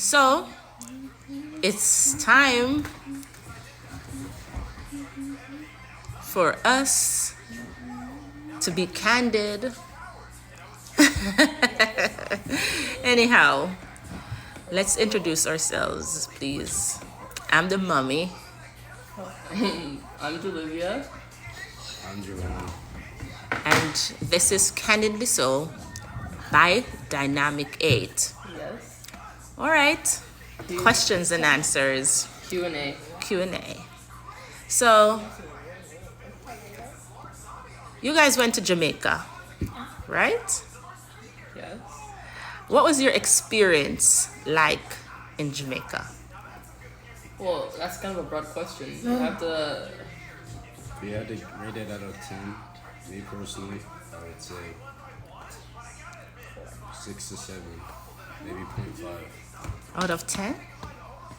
So it's time for us to be candid. Anyhow, let's introduce ourselves, please. I'm the mummy. I'm Olivia. I'm Jerome. And this is Candidly So by Dynamic 8. Yes. All right, questions and answers, Q&A. Q&A. So, you guys went to Jamaica, right? Yes. What was your experience like in Jamaica? Well, that's kind of a broad question. You have to. If you had to rate it out of 10, me personally, I would say 6 to 7, maybe 0.5. Out of 10?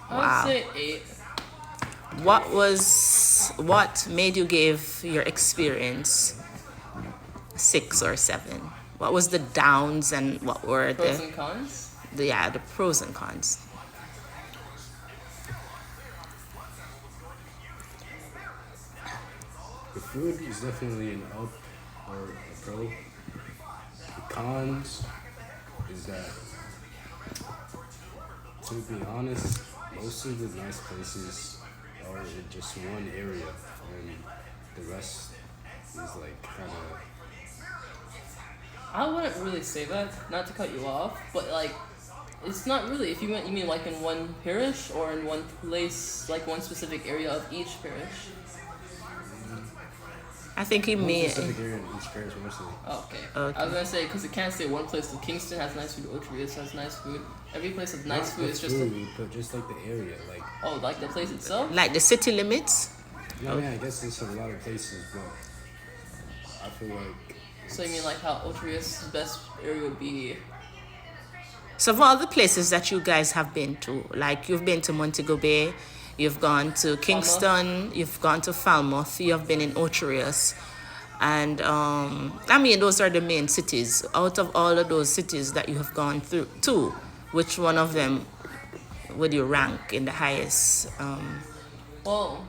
I Wow. would say 8. What made you give your experience 6 or 7? What was the downs and what were Pros and cons. the pros and cons? The food is definitely an up or a pro. The cons is that, to be honest, most of the nice places are in just one area, and the rest is like kind of. I wouldn't really say that, not to cut you off, but like, it's not really. If you mean like in one parish or in one place, like one specific area of each parish. I think he One made. specific area in each parish mostly. Oh, okay. Okay. I was gonna say because it can't say one place. Like Kingston has nice food. Ocho Rios has nice food. Every place has nice Not food. the It's just food, but just like the area, like. like the place itself. Like the city limits? I mean, I guess there's a lot of places, but I feel like. So you mean like how Ocho Rios' best area would be? So, of all the places that you guys have been to, like you've been to Montego Bay, you've gone to Kingston, you've gone to Falmouth, you have been in Ocho Rios, and I mean, those are the main cities. Out of all of those cities that you have gone through to, which one of them would you rank in the highest? Well,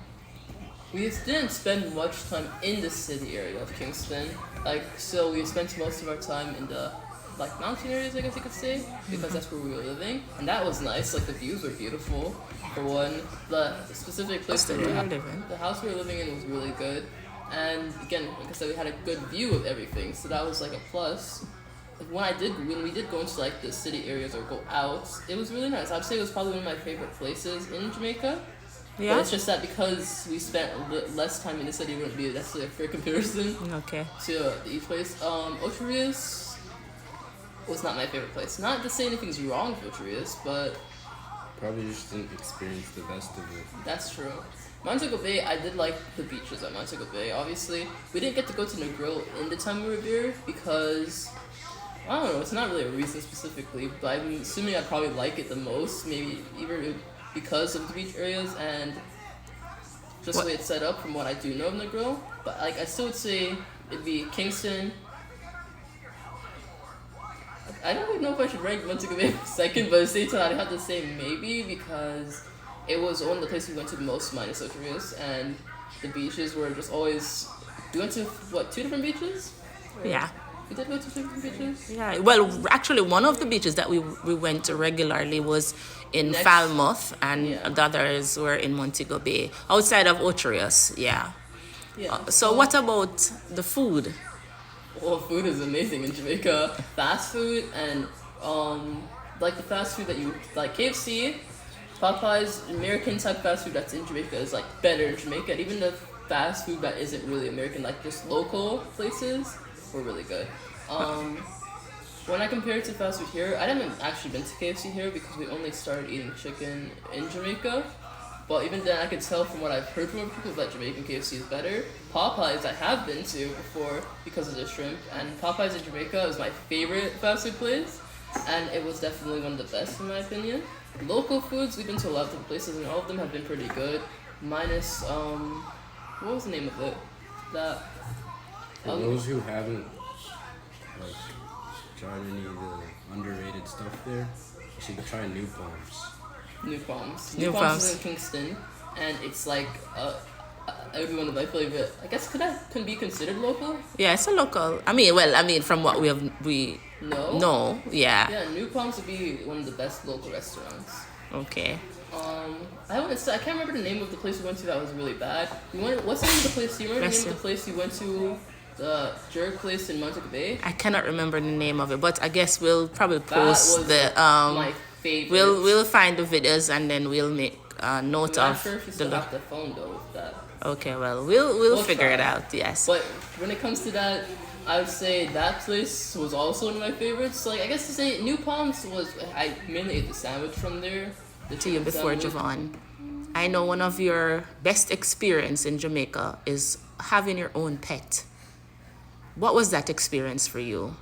we didn't spend much time in the city area of Kingston. Like, so we spent most of our time in the like mountain areas, I guess you could say, because that's where we were living, and that was nice. Like the views were beautiful. For one, the specific place Where that you were living? the house we were living in was really good, and again, like I said, we had a good view of everything, so that was like a plus. Like when we did go into like the city areas or go out, it was really nice. I'd say it was probably one of my favorite places in Jamaica. But Yeah. it's just that because we spent less time in the city, it wouldn't be necessarily a fair comparison Okay. to each place. Ocho Rios was not my favorite place. Not to say anything's wrong with Ocho Rios, but Probably just didn't experience the best of it. that's true. Montego Bay, I did like the beaches at Montego Bay. Obviously, we didn't get to go to Negril in the time we were there because I don't know. It's not really a reason specifically, but I'm assuming I'd probably like it the most. Maybe either because of the beach areas and just the way it's set up from what I do know of Negril. But like, I still would say it'd be Kingston. I don't even know if I should rank Montego Bay second, but at the same time, I'd have to say maybe because it was one of the places we went to the most minus Ocho Rios, and the beaches were just always. We went to, what, 2 different beaches? Yeah. We did go to 2 different beaches? Yeah, well, actually, one of the beaches that we went to regularly was in Next. Falmouth, and Yeah. the others were in Montego Bay, outside of Ocho Rios. Yeah. Yeah. So, what about the food? Well, food is amazing in Jamaica. Fast food and, like the fast food that you, like KFC, Popeyes, American type fast food that's in Jamaica is like better in Jamaica. And even the fast food that isn't really American, like just local places, were really good. When I compare it to fast food here, I haven't actually been to KFC here because we only started eating chicken in Jamaica. But even then, I could tell from what I've heard from other people that Jamaican KFC is better. Popeyes I have been to before because of the shrimp, and Popeyes in Jamaica is my favorite fast food place, and it was definitely one of the best in my opinion. Local foods, we've been to a lot of different places, and all of them have been pretty good. Minus, what was the name of it? That. For those who haven't like tried any of the underrated stuff there, should try New Palms. New Palms. New New Palms is Palms. in Kingston, and it's like everyone of my flavor. I guess could be considered local. Yeah, it's a local. I mean, from what we No. know, yeah. Yeah, New Palms would be one of the best local restaurants. Okay. I can't remember the name of the place we went to that was really bad. What's the name of the place? Do you remember the name of the place you went to? The jerk place in Montego Bay. I cannot remember the name of it, but I guess we'll probably That post was the my favorite. we'll find the videos and then we'll make a note I'm not of sure if you the still have the phone though with that. Okay, well, we'll figure try. it out. Yes. But when it comes to that, I would say that place was also one of my favorites. Like I guess to say New Palms I mainly ate the sandwich from there. The To you chicken before sandwich. Javon. I know one of your best experience in Jamaica is having your own pet. What was that experience for you?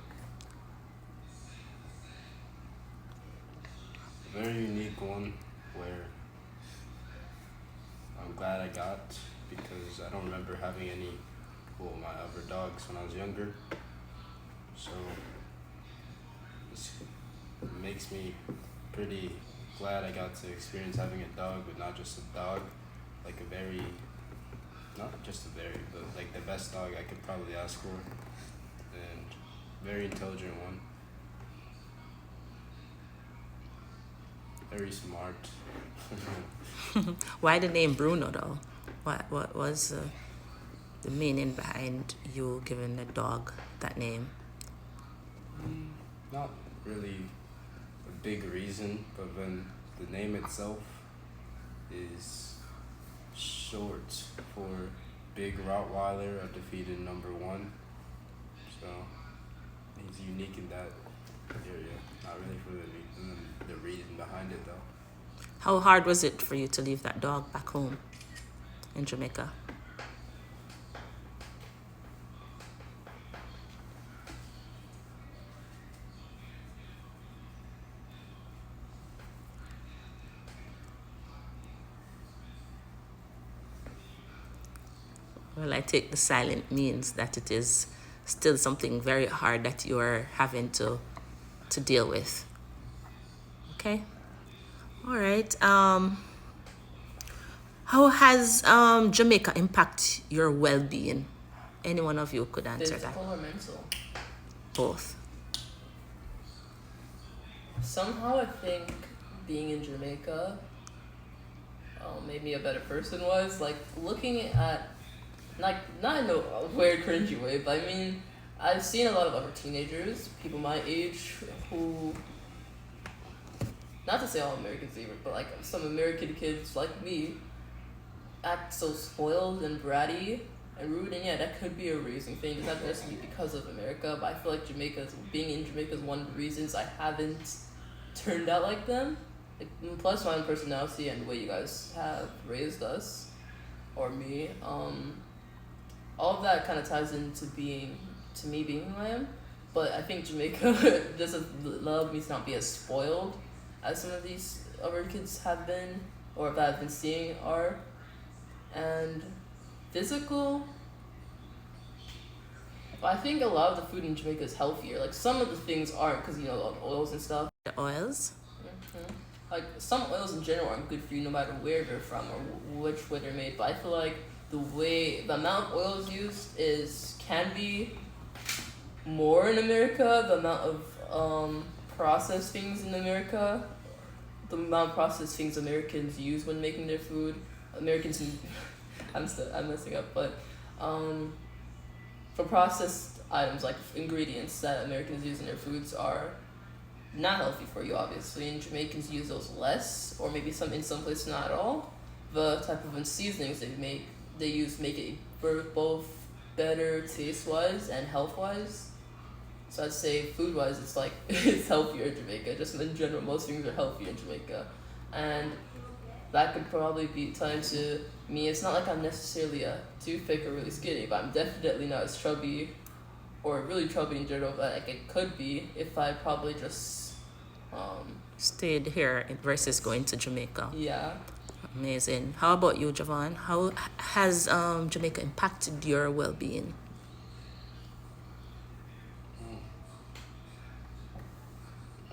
A very unique one where I'm glad I got because I don't remember having any, well, my other dogs when I was younger. So it makes me pretty glad I got to experience having a dog, but not just a dog, like a very, not just a very, but like the best dog I could probably ask for, and very intelligent one. Very smart. Why the name Bruno though? What was the meaning behind you giving the dog that name? Not really a big reason, but then the name itself is short for Big Rottweiler, undefeated #1. So he's unique in that area. Not really for the reason behind it though. How hard was it for you to leave that dog back home in Jamaica? Well, I take the silent means that it is still something very hard that you are having to deal with. Okay. All right. How has Jamaica impact your well-being? Any one of you could answer that. Physical or mental? Both. Somehow I think being in Jamaica made me a better person. Was like looking at like not in a weird cringy way, but I mean I've seen a lot of other teenagers, people my age, who, not to say all Americans either, but like some American kids like me act so spoiled and bratty and rude, and yeah, that could be a raising thing. It's not necessarily because of America, but I feel like being in Jamaica is one of the reasons I haven't turned out like them. Like, plus my own personality and the way you guys have raised us, or me, all of that kind of ties into me being who I am. But I think Jamaica just allowed me to not be as spoiled as some of these other kids have been, or that I've been seeing are. And physical, I think a lot of the food in Jamaica is healthier. Like some of the things aren't because all the oils and stuff. The oils? Mm-hmm. Like some oils in general aren't good for you no matter where they're from or which way they're made. But I feel like the amount of oils used can be more in America. The amount of processed things in America, the amount of processed things Americans use when making their food. I'm messing up, but for processed items like ingredients that Americans use in their foods are not healthy for you, obviously, and Jamaicans use those less, or maybe in some places not at all. The type of seasonings they use make it both better taste-wise and health-wise. So I'd say food-wise, it's like it's healthier in Jamaica. Just in general, most things are healthier in Jamaica, and that could probably be tied to me. It's not like I'm necessarily too thick or really skinny, but I'm definitely not as chubby or really chubby in general that like it could be if I probably just Stayed here versus going to Jamaica. yeah. Amazing. How about you, Javon? How has Jamaica impacted your well-being?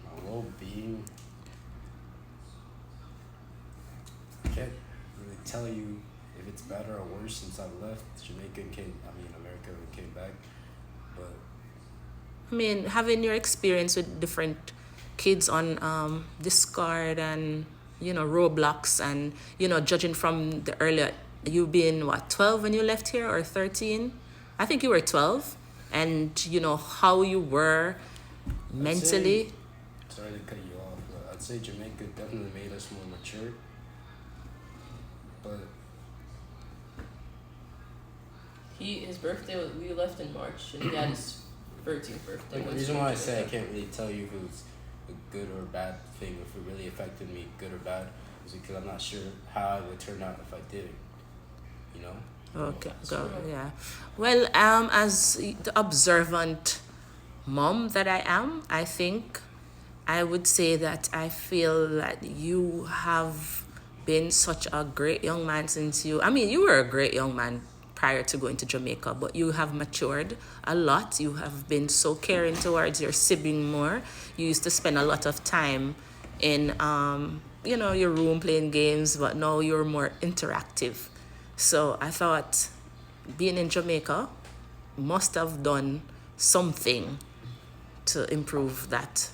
My well-being, can't really tell you if it's better or worse since I left. America came back, but I mean, having your experience with different kids on Discord and Roblox, and judging from the earlier, you been what, 12 when you left here, or 13? I think you were 12, and how you were I'd say, mentally. sorry to cut you off, but I'd say Jamaica definitely made us more mature. But His birthday was, we left in March, and he had his 13th birthday. like, the when reason he why I was say I in can't really tell you if it was a good or bad thing, if it really affected me, good or bad, is because I'm not sure how I would turn out if I didn't. You know? Okay, That's go, true. yeah. Well, as the observant mom that I am, I think I would say that I feel that you have been such a great young man since you were a great young man prior to going to Jamaica, but you have matured a lot. You have been so caring towards your sibling more. You used to spend a lot of time in, your room playing games, but now you're more interactive. So I thought being in Jamaica must have done something to improve that,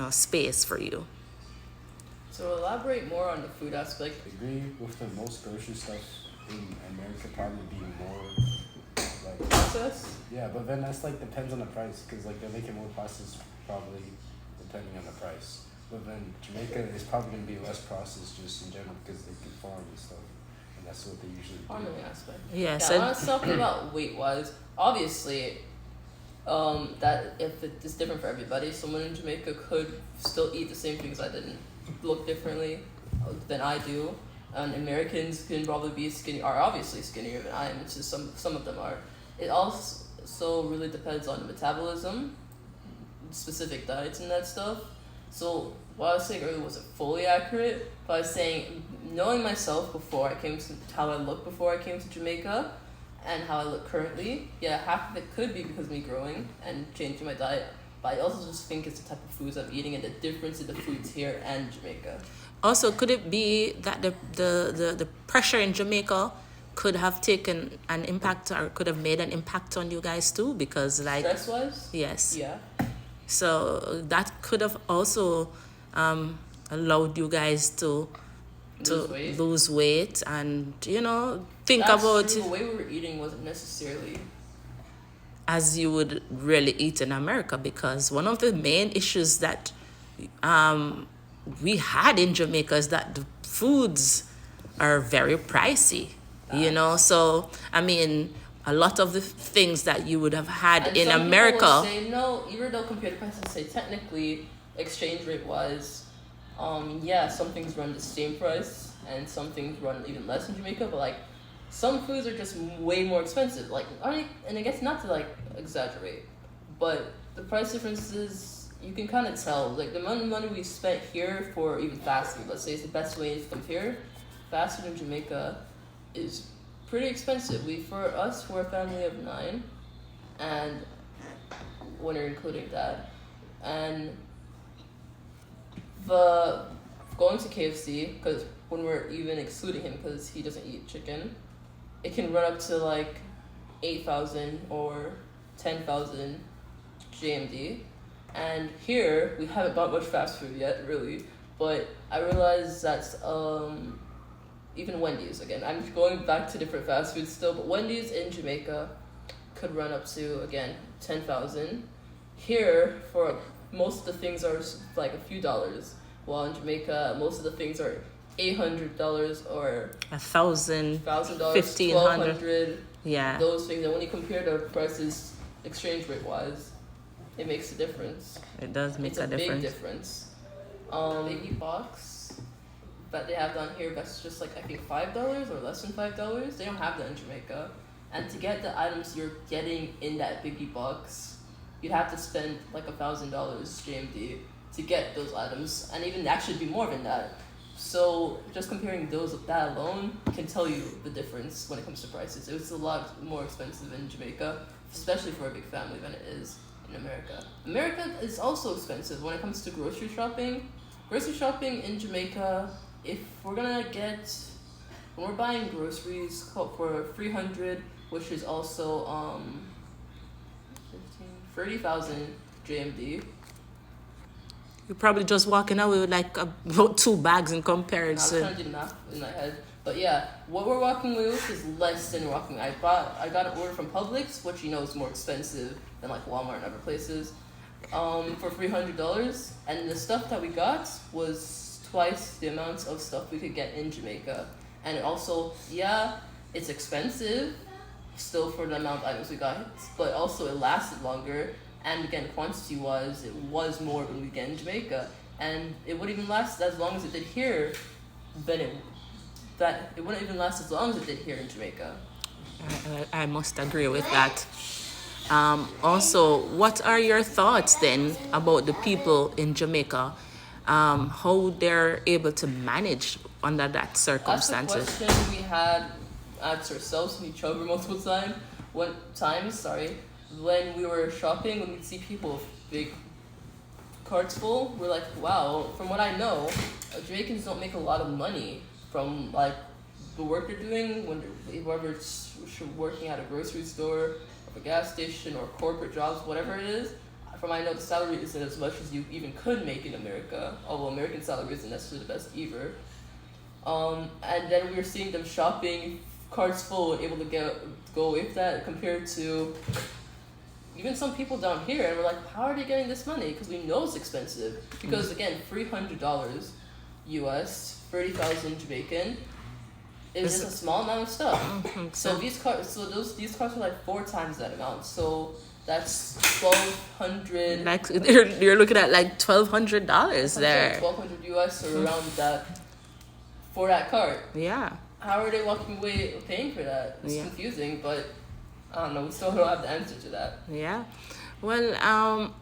space for you. So elaborate more on the food aspect. I agree with the most grocery stuff in America probably being more like, Process. yeah, but then that's like depends on the price because like they're making more processed probably depending on the price. But then Jamaica is probably gonna be less processed just in general because they can farm and stuff, and that's what they usually do. Farming aspect. Yes, Yeah, I want to talk about weight wise. Obviously, that if it's different for everybody, someone in Jamaica could still eat the same things I didn't, look differently than I do. And Americans can probably be are obviously skinnier than I am. It's just some of them are. It also really depends on the metabolism, specific diets and that stuff. So what I was saying earlier wasn't fully accurate, but I was saying knowing myself before I came to how I looked before I came to Jamaica and how I look currently, yeah, half of it could be because of me growing and changing my diet. But I also just think it's the type of foods I'm eating and the difference in the foods here and Jamaica. Also, could it be that the pressure in Jamaica could have taken an impact, or could have made an impact on you guys too? Because Stress wise? yes, Yeah. so that could have also allowed you guys to lose weight and think That's about true. The way we were eating wasn't necessarily as you would really eat in America, because one of the main issues that we had in Jamaica is that the foods are very pricey, So, I mean, a lot of the things that you would have had and in some America. People will say no, even though computer prices say technically exchange rate wise, yeah, some things run the same price and some things run even less in Jamaica, but like some foods are just way more expensive. Like, and I guess not to like exaggerate, but the price differences you can kind of tell. Like the amount of money we spent here for even fast food, let's say, is the best way to compare. Fast food in Jamaica is pretty expensive. We're a family of 9, and when you're including that, and the going to KFC, because when we're even excluding him because he doesn't eat chicken, it can run up to like 8,000 or 10,000 GMD. And here we haven't bought much fast food yet, really. But I realized that's even Wendy's again. I'm going back to different fast foods still, but Wendy's in Jamaica could run up to again 10,000. Here, for most of the things are like a few dollars, while in Jamaica most of the things are $800 or $1,000, $1,000, $1,500. $1,200. Yeah. Those things, and when you compare the prices exchange rate wise, it makes a difference. It does make It's a big difference. difference. Biggie box that they have down here, that's just like I think $5 or less than $5. They don't have that in Jamaica. And to get the items you're getting in that biggie box, you'd have to spend like $1,000 GMD to get those items, and even actually be more than that. So just comparing those with that alone can tell you the difference when it comes to prices. It's a lot more expensive in Jamaica, especially for a big family, than it is in America. America is also expensive when it comes to grocery shopping. Grocery shopping in Jamaica if we're gonna get when we're buying groceries for 300, which is also 30,000 JMD. You're probably just walking away with like about 2 bags in I was comparison. trying to do math in my head, but yeah, what we're walking away with is less than walking. I got an order from Publix, which is more expensive than like Walmart and other places, for $300, and the stuff that we got was twice the amount of stuff we could get in Jamaica, and also it's expensive still for the amount of items we got, but also it lasted longer. And again, quantity wise, it was more when we get in Jamaica, and it wouldn't even last as long as it did here. Then it wouldn't even last as long as it did here in Jamaica. I must agree with that. Also, what are your thoughts then about the people in Jamaica? How they're able to manage under that That's the circumstances? question we had asked ourselves and each other multiple times. When we were shopping, when we'd see people with big carts full, we're like, wow. From what I know, Jamaicans don't make a lot of money from like the work they're doing whether it's working at a grocery store, or a gas station, or corporate jobs, whatever it is. From what I know, the salary isn't as much as you even could make in America, although American salary isn't necessarily the best either. And then we were seeing them shopping, carts full, and able to go with that compared to even some people down here, and we're like, how are they getting this money? Because we know it's expensive. Because again, $300 US, 30,000 Jamaican is just a small amount of stuff. So these carts are like 4 times that amount. So that's $1,200. Like you're looking at like $1,200 there. $1,200 US or around that for that cart. Yeah. How are they walking away paying for that? It's confusing, but I don't know. We still don't have the answer to that. Yeah. Well,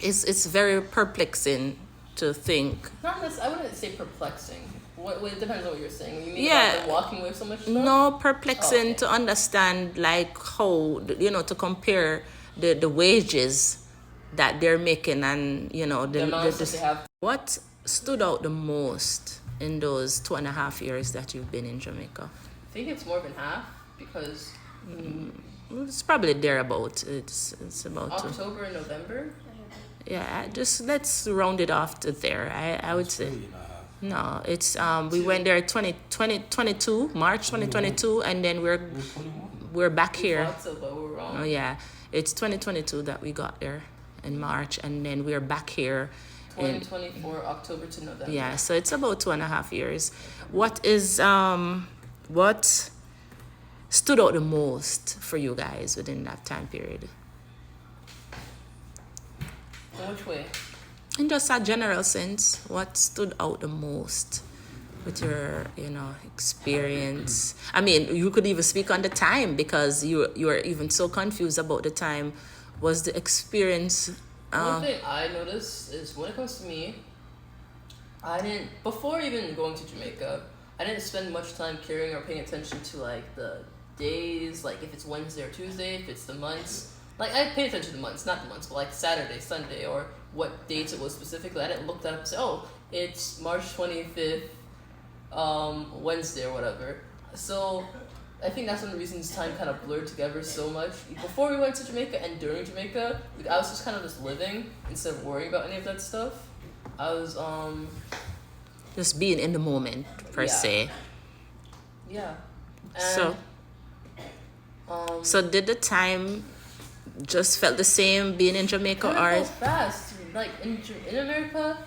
it's very perplexing to think. Not necessarily. I wouldn't say perplexing. It depends on what you're saying. You mean Yeah. about them walking away with so much stuff? No, perplexing Oh, okay. to understand like how to compare the wages that they're making and The amounts that they have. What stood out the most in those 2.5 years that you've been in Jamaica? I think it's more than half because It's probably thereabout. It's about October and November. just let's round it off to there. I would say. Really not half. No, it's we went there 2022 March 2022, and then We're 21. we're back We here. thought so, but we were wrong. Oh yeah, it's 2022 that we got there in March, and then we're back here in 2024 October to November. yeah. So it's about 2.5 years. What stood out the most for you guys within that time period? In which way? In just a general sense, what stood out the most with your, experience? I mean, you could even speak on the time because you were even so confused about the time. Was the experience? One thing I noticed is when it comes to me, before even going to Jamaica, I didn't spend much time caring or paying attention to like the days, like if it's Wednesday or Tuesday, if it's the months. Like I paid attention to the months, not the months, but like Saturday, Sunday, or what dates it was specifically. I didn't look that up and say, oh, it's March 25th, Wednesday or whatever. So I think that's one of the reasons time kind of blurred together so much. Before we went to Jamaica and during Jamaica, I was just kind of just living instead of worrying about any of that stuff. I was just being in the moment per se. Yeah. So did the time just felt the same being in Jamaica, Time or goes fast. Like in America,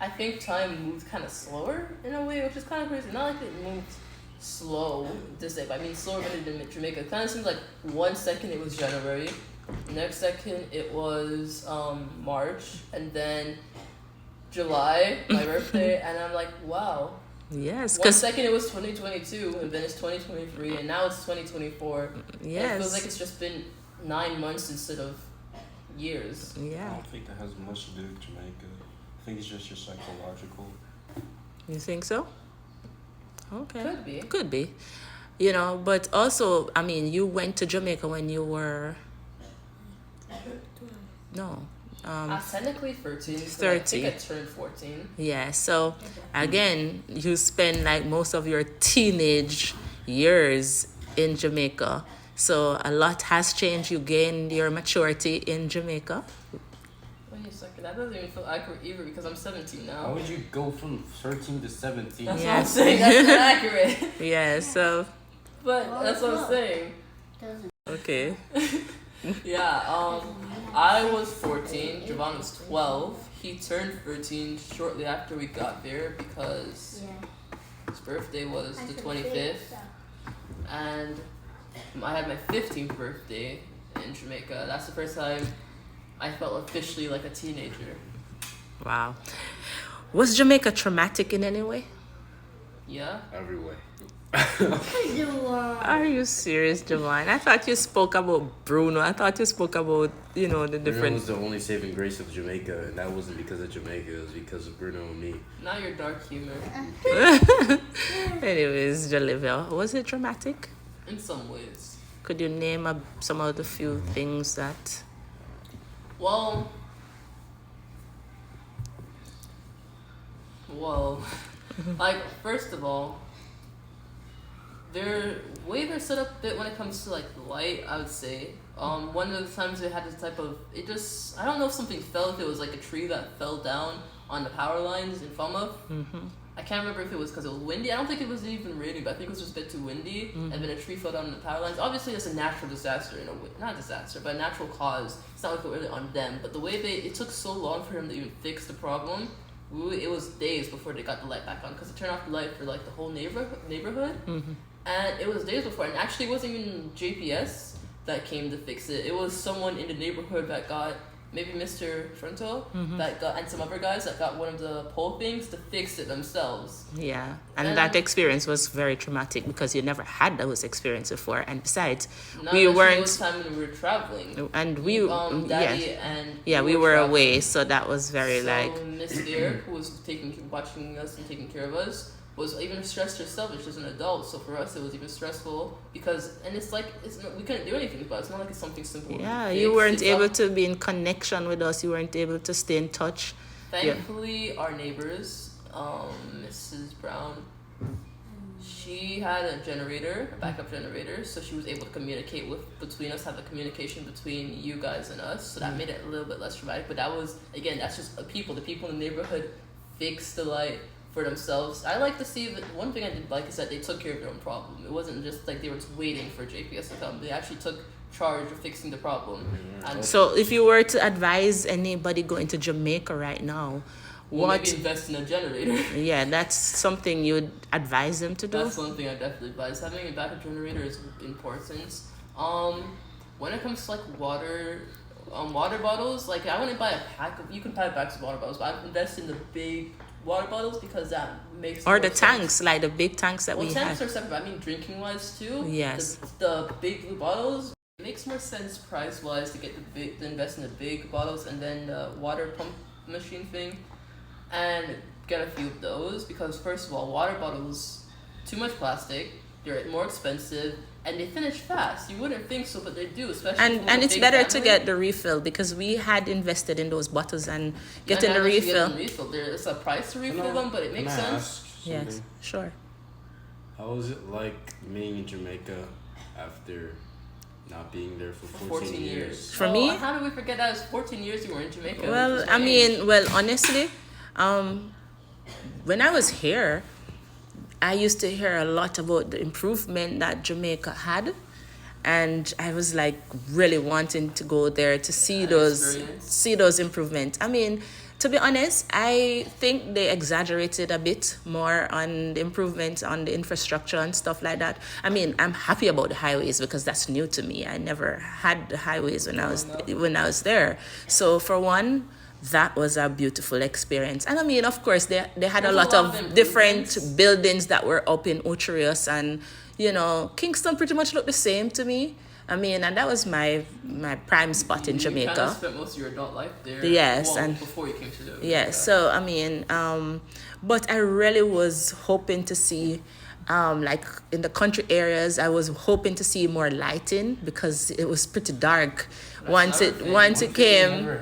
I think time moved kind of slower in a way, which is kind of crazy. Not like it moved slow this day, but I mean slower than it did in Jamaica. It kind of seems like 1 second it was January, next second it was March, and then July, my birthday, and I'm like, wow. yes, 1 because second it was 2022, and then it's 2023, and now it's 2024. yes, And it feels like it's just been 9 months instead of years. I yeah. don't think that has much to do with Jamaica. I think it's just your psychological. You think so? Okay. Could be. But also, I mean, you went to Jamaica when you were. No. Technically 13. 'Cause I 30. think I turned 14. Yeah, so again, you spend like most of your teenage years in Jamaica. So a lot has changed. You gained your maturity in Jamaica. Wait a second, that doesn't even feel accurate either because I'm 17 How now. would you go from 13 to 17? That's what Yeah. I'm saying. That's not accurate. Yeah, so But that's what I'm saying. okay. Yeah. I was 14. Javon was 12. He turned 13 shortly after we got there because his birthday was the 25th, and I had my 15th birthday in Jamaica. That's the first time I felt officially like a teenager. Wow. Was Jamaica traumatic in any way? Yeah. Every way. Are you serious, Javon? I thought you spoke about Bruno. I thought you spoke about, the Bruno different. was the only saving grace of Jamaica, and that wasn't because of Jamaica, it was because of Bruno and me. Not your dark humor. Anyways, Jalivia, was it dramatic? In some ways. Could you name some of the few things that? Well, like first of all, their way they're set up when it comes to like light, I would say. One of the times they had this type of I don't know if something fell, if it was like a tree that fell down on the power lines in Falmouth. I can't remember if it was because it was windy. I don't think it was even raining, but I think it was just a bit too windy, and then a tree fell down on the power lines. Obviously, it's a natural disaster in a way, not a disaster, but a natural cause. It's not like it was really on them, but the way it took so long for him to even fix the problem. It was days before they got the light back on because they turned off the light for like the whole neighborhood, and it was days before. And actually, it wasn't even JPS that came to fix it. It was someone in the neighborhood that got. Maybe Mr. Fronto that got, and some other guys that got one of the pole things to fix it themselves. Yeah, and that experience was very traumatic because you never had those experiences before, and besides, we weren't. It was time when we were traveling, and Daddy and we were away, so that was very so Miss Bear, who was watching us and taking care of us, was even stressed herself. She's just an adult, so for us it was even stressful because, and it's like we couldn't do anything about it. It's not like it's something simple. Yeah, you weren't able to be in connection with us. You weren't able to stay in touch. Thankfully, our neighbors, Mrs. Brown, she had a generator, a backup generator, so she was able to communicate between us, have a communication between you guys and us. So that made it a little bit less traumatic. But that was, again, that's just the people in the neighborhood fixed the light for themselves. I like to see that. One thing I did like is that they took care of their own problem. It wasn't just like they were just waiting for JPS to come. They actually took charge of fixing the problem. And So if you were to advise anybody going to Jamaica right now, maybe invest in a generator. Yeah, that's something you'd advise them to do. That's one thing I definitely advise. Having a backup generator is important. When it comes to like water bottles, like I wouldn't buy a pack of. You can buy packs of water bottles, but I invest in the big water bottles because that makes Or the sense. tanks, like the big tanks that we tanks have. are separate. I mean, drinking wise too. Yes. The big blue bottles. It makes more sense price wise to invest in the big bottles and then the water pump machine thing, and get a few of those because first of all, water bottles, too much plastic. They're more expensive. And they finish fast. You wouldn't think so, but they do, especially. And it's better to get the refill because we had invested in those bottles and getting the refill. There's a price to refill them, but it makes sense. Yes, sure. How was it like being in Jamaica after not being there for 14 years? For me? How did we forget that it was 14 years you were in Jamaica? Well, I mean, honestly, when I was here, I used to hear a lot about the improvement that Jamaica had, and I was like really wanting to go there to see those improvements. I mean, to be honest, I think they exaggerated a bit more on the improvements on the infrastructure and stuff like that. I mean, I'm happy about the highways because that's new to me. I never had the highways when I was there. So for one, that was a beautiful experience. And I mean, of course, they had a lot of different buildings that were up in Ocherius, and Kingston pretty much looked the same to me. I mean, and that was my prime spot in Jamaica. You kind of spent most of your adult life there. Yes, and before you came to Jamaica. Yes, so I mean, but I really was hoping to see, like in the country areas, I was hoping to see more lighting because it was pretty dark once it came.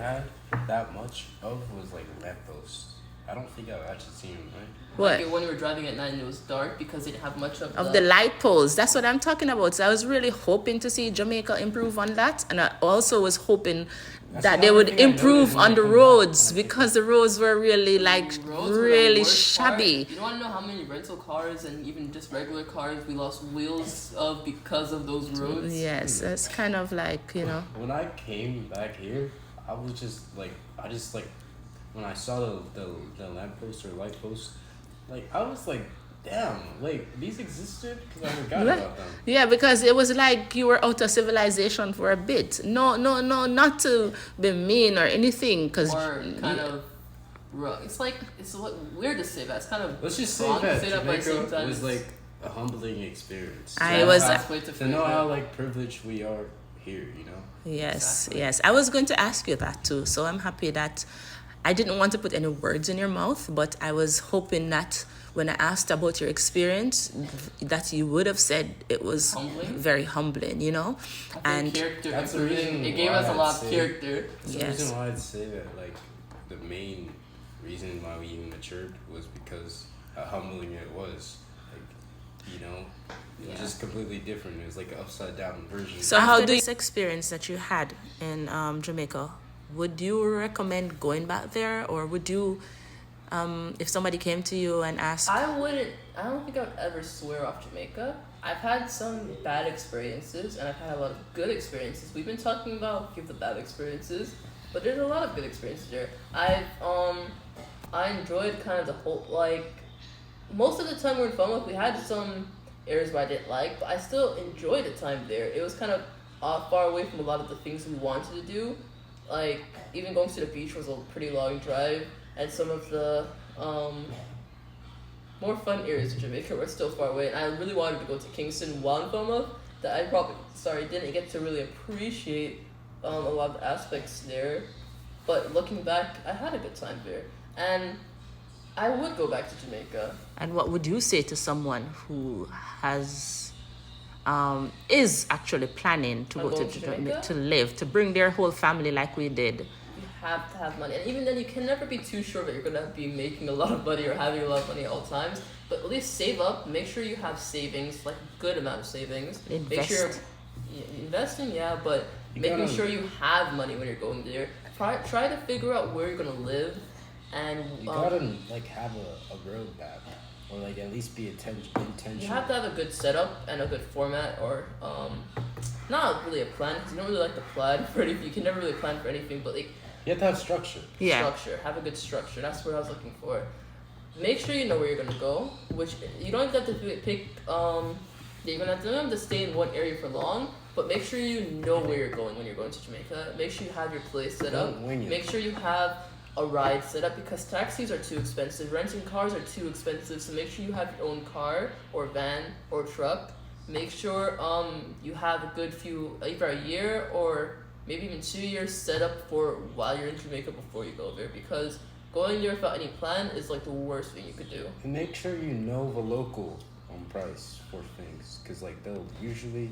that much of was like lampposts. I don't think I've actually seen them, right? What? Like when we were driving at night and it was dark because they didn't have much Of the light poles. That's what I'm talking about. So I was really hoping to see Jamaica improve on that. And I also was hoping that they another would thing I improve noticed when on I the come back roads when I because the roads were really like roads were the really worst part. shabby. You don't want to know how many rental cars and even just regular cars we lost wheels of because of those roads. Yes, it's kind of like, you know. When I came back here, I was just like, when I saw the lamppost or light post, like I was like, damn, like these existed because I forgot about them. Yeah, because it was like you were out of civilization for a bit. No, not to be mean or anything, because Or kind of wrong. It's like it's weird to say that. It's kind of Let's just say wrong to that say that, but at the same Jamaica time, was it's like a humbling experience. I To was- know best how- way to to phrase know it. how like privileged we are here, you know. Yes, Exactly. yes. I was going to ask you that too. So I'm happy that I didn't want to put any words in your mouth, but I was hoping that when I asked about your experience, that you would have said it was Humbling? very humbling, you know? I And think character That's the improving. reason It gave why us a I'd lot of say- character. That's the Yes. reason why I'd say that like the main reason why we even matured was because how humbling it was. Like, you know, it was just completely different. It was like an upside down version. so how do this experience that you had in Jamaica, would you recommend going back there, or would you, if somebody came to you and asked? I don't think I would ever swear off Jamaica. I've had some bad experiences and I've had a lot of good experiences. We've been talking about a few of the bad experiences, but there's a lot of good experiences there. I enjoyed kind of the whole, like, most of the time we were in Falmouth, we had some areas where I didn't like, but I still enjoyed the time there. It was kind of far away from a lot of the things we wanted to do. Like, even going to the beach was a pretty long drive, and some of the more fun areas of Jamaica were still far away, and I really wanted to go to Kingston while in Falmouth, that I probably, didn't get to really appreciate a lot of the aspects there. But looking back, I had a good time there, and I would go back to Jamaica. And what would you say to someone who has is actually planning to I'm go going to to Jamaica? to live, to bring their whole family like we did? You have to have money, and even then, you can never be too sure that you're gonna be making a lot of money or having a lot of money at all times. But at least save up. Make sure you have savings, like a good amount of savings. Make sure Invest. investing, yeah, but You making gotta- sure you have money when you're going there. Try to figure out where you're gonna live, and You gotta like have a roadmap, or like at least be intentional. you have to have a good setup and a good format, or not really a plan, because you don't really like to plan for anything. You can never really plan for anything, but like You have to have structure. Yeah. structure. Have a good structure. That's what I was looking for. Make sure you know where you're gonna go. Which you don't even have to pick. You're gonna have to stay in one area for long, but make sure you know where you're going when you're going to Jamaica. Make sure you have your place set up. Don't wing it. Make sure you have a ride set up, because taxis are too expensive. Renting cars are too expensive. So make sure you have your own car or van or truck. Make sure you have a good few, either a year or maybe even 2 years set up for while you're in Jamaica before you go there, because going there without any plan is like the worst thing you could do. And make sure you know the local price for things, because like they'll usually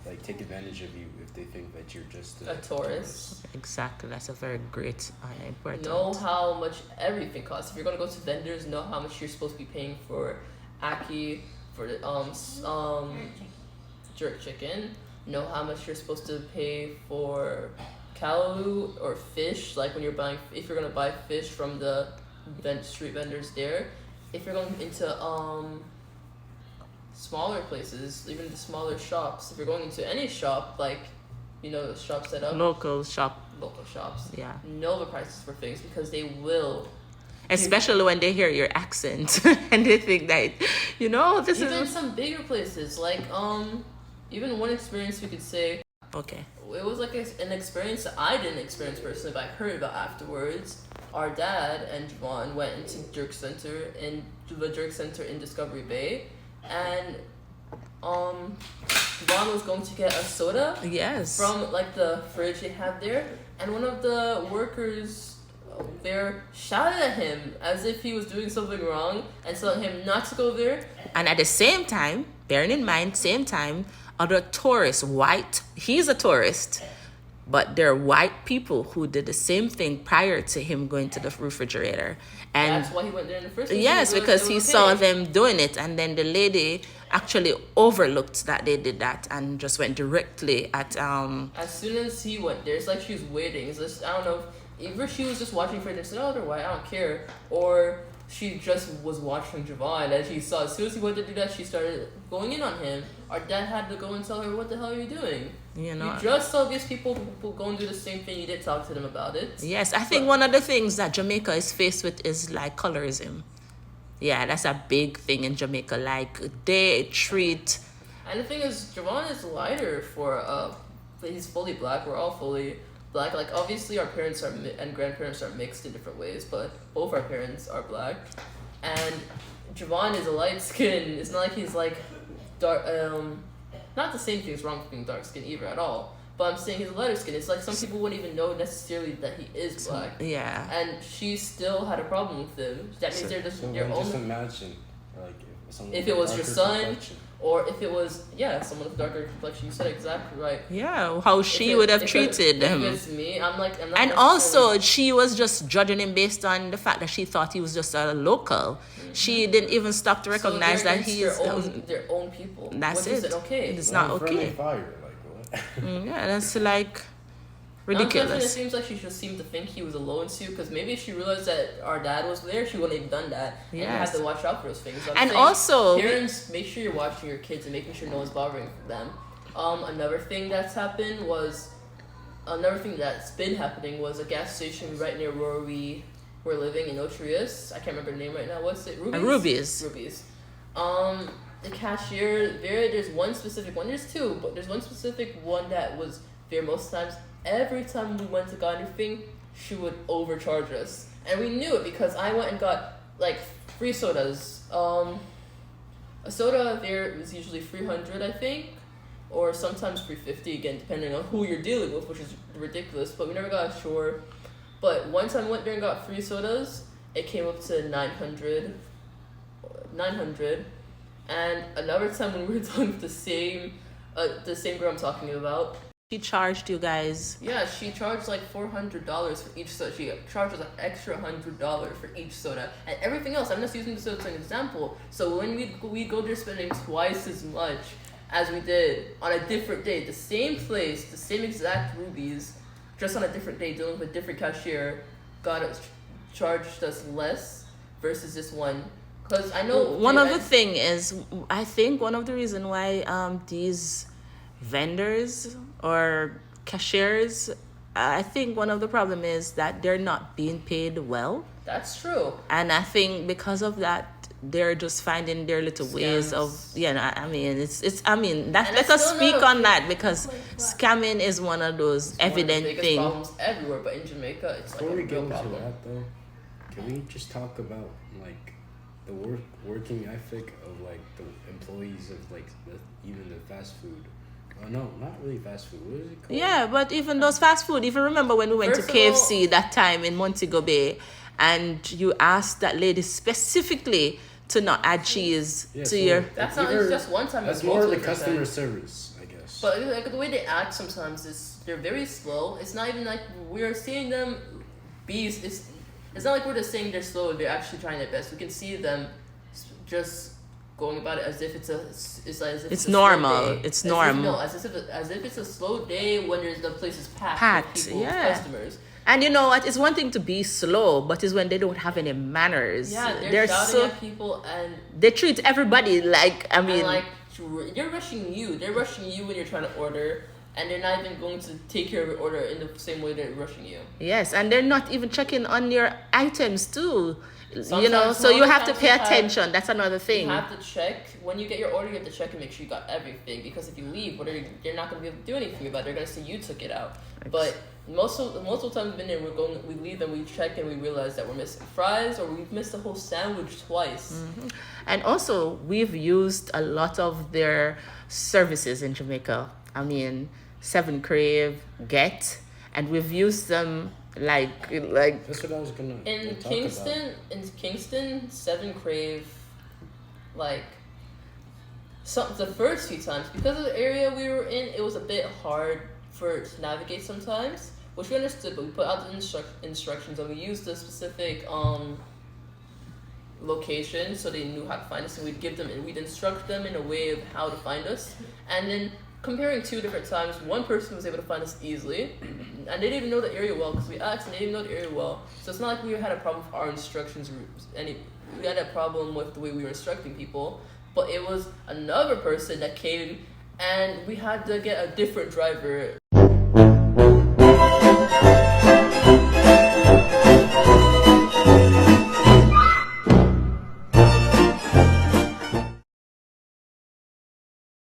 like take advantage of you if they think that you're just A tourist. Exactly. That's a very great and important. Know how much everything costs. If you're gonna go to vendors, know how much you're supposed to be paying for ackee, for the jerk chicken. Know how much you're supposed to pay for callaloo or fish. Like when you're buying, if you're gonna buy fish from the street vendors there. If you're going into smaller places, even the smaller shops. If you're going into any shop, like the shop set up, Local shop. local shops. Yeah. Know the prices for things, because they will. Especially when they hear your accent and they think that, this Even is some bigger places, like even one experience we could say, okay. it was like an experience that I didn't experience personally, but I heard about afterwards. Our dad and Javon went into the Jerk Center in Discovery Bay, and Javon was going to get a soda Yes. from like the fridge they have there, and one of the workers there shouted at him as if he was doing something wrong and telling him not to go there. And at the same time, bearing in mind, other tourists, white, he's a tourist, but there are white people who did the same thing prior to him going to the refrigerator. And That's why he went there in the first place. yes, He realized because it he was saw okay. them doing it, and then the lady actually overlooked that they did that and just went directly at As soon as he went there, it's like she was waiting. It's just, I don't know, if either she was just watching for it and said, "Oh, they're white, I don't care," or she just was watching Javon and she saw as soon as he went to do that, she started going in on him. Our dad had to go and tell her, "What the hell are you doing? you know. You just saw these people who go and do the same thing. You did talk to them about it." Yes, I think one of the things that Jamaica is faced with is like colorism. Yeah, that's a big thing in Jamaica. Like they treat. And the thing is, Javon is lighter for he's fully black. We're all fully black. Like obviously, our parents are and grandparents are mixed in different ways, but both our parents are black. And Javon is a light skin. It's not like he's like dark. Not the same thing is wrong with being dark skin either at all. But I'm saying he's lighter skin. It's like some people wouldn't even know necessarily that he is black. Yeah. And she still had a problem with him. That means they're just So their then own. just imagine, like, someone If with it was your darker son, complexion. or if it was someone with darker complexion. You said exactly right. Yeah, how she If it- would have if treated if him. it's me, I'm like, I'm not And necessarily- also, she was just judging him based on the fact that she thought he was just a local. She didn't even stop to recognize so they're that against he's. their own people. That's Which it. Is okay. It's not Well, friendly okay. fire, like what? Yeah, that's like It ridiculous. seems like she just seemed to think he was alone too, because maybe if she realized that our dad was there, she wouldn't have done that. And you have Yes. to watch out for those things. So I'm And saying, also- parents, make sure you're watching your kids and making sure no one's bothering them. Another thing that's been happening was a gas station right near where we were living in Otrius. I can't remember the name right now. What's it? Rubies. Rubies. The cashier there's one specific one. There's two, but there's one specific one that was there most times. Every time we went to get anything, she would overcharge us, and we knew it because I went and got like free sodas. A soda there was usually 300, I think, or sometimes 350 again, depending on who you're dealing with, which is ridiculous. But we never got sure. But one time I went there and got free sodas, it came up to 900. And another time when we were talking with the same girl I'm talking about, She charged you guys. yeah, she charged like $400 for each soda. She charged us an extra $100 for each soda, and everything else. I'm just using the soda as an example. So when we go there spending twice as much as we did on a different day, the same place, the same exact Rubies, just on a different day, dealing with a different cashier, charged us less versus this one. Because I know One of the thing is, I think one of the reason why these vendors or cashiers, I think one of the problem is that they're not being paid well, That's true. and I think because of that they're just finding their little ways of Scams. I mean it's I mean that And let it's us still speak not on that because scamming is one of those evident One of the biggest things. problems everywhere, but in Jamaica, it's like Before a we get real into problem. that though, can we just talk about like the working ethic of like the employees of like even the fast food? No, not really fast food. What is it called? Yeah, but even those fast food, if you remember when we went First to of KFC that time in Montego Bay, and you asked that lady specifically to not add cheese Yeah, to so your. That's not it's just one time. That's it's more of the multiple customer times. service, I guess. But like the way they act sometimes is they're very slow. It's not even like we're seeing them be. It's not like we're just saying they're slow. They're actually trying their best. We can see them just going about it as if it's It's a normal. slow day. It's As if- normal. no, as if it's a slow day when the place is packed Packed, with people, yeah. customers. And you know what? It's one thing to be slow, but it's when they don't have any manners. Yeah, they're shouting so at people and they treat everybody like I mean. and like they're rushing you. They're rushing you when you're trying to order, and they're not even going to take care of your order in the same way they're rushing you. Yes, and they're not even checking on your items too. Sometimes- So you have to sometimes pay you have- attention. That's another thing. You have to check when you get your order. You have to check and make sure you got everything, because if you leave, you're not going to be able to do anything about it. They're going to say you took it out. But most of the time we've been there, we leave and we check and we realize that we're missing fries or we've missed the whole sandwich twice. Mm-hmm. And also, we've used a lot of their services in Jamaica. I mean, Seven Crave, Get, and we've used them like That's what I was gonna In talk Kingston, Seven Crave, like the first few times, because of the area we were in, it was a bit hard to navigate sometimes, which we understood, but we put out the instructions and we used the specific location so they knew how to find us, and we'd give them and we'd instruct them in a way of how to find us. And then comparing two different times, one person was able to find us easily, and they didn't even know the area well because we asked and they didn't know the area well. So it's not like we had a problem with our instructions, we had a problem with the way we were instructing people, but it was another person that came and we had to get a different driver.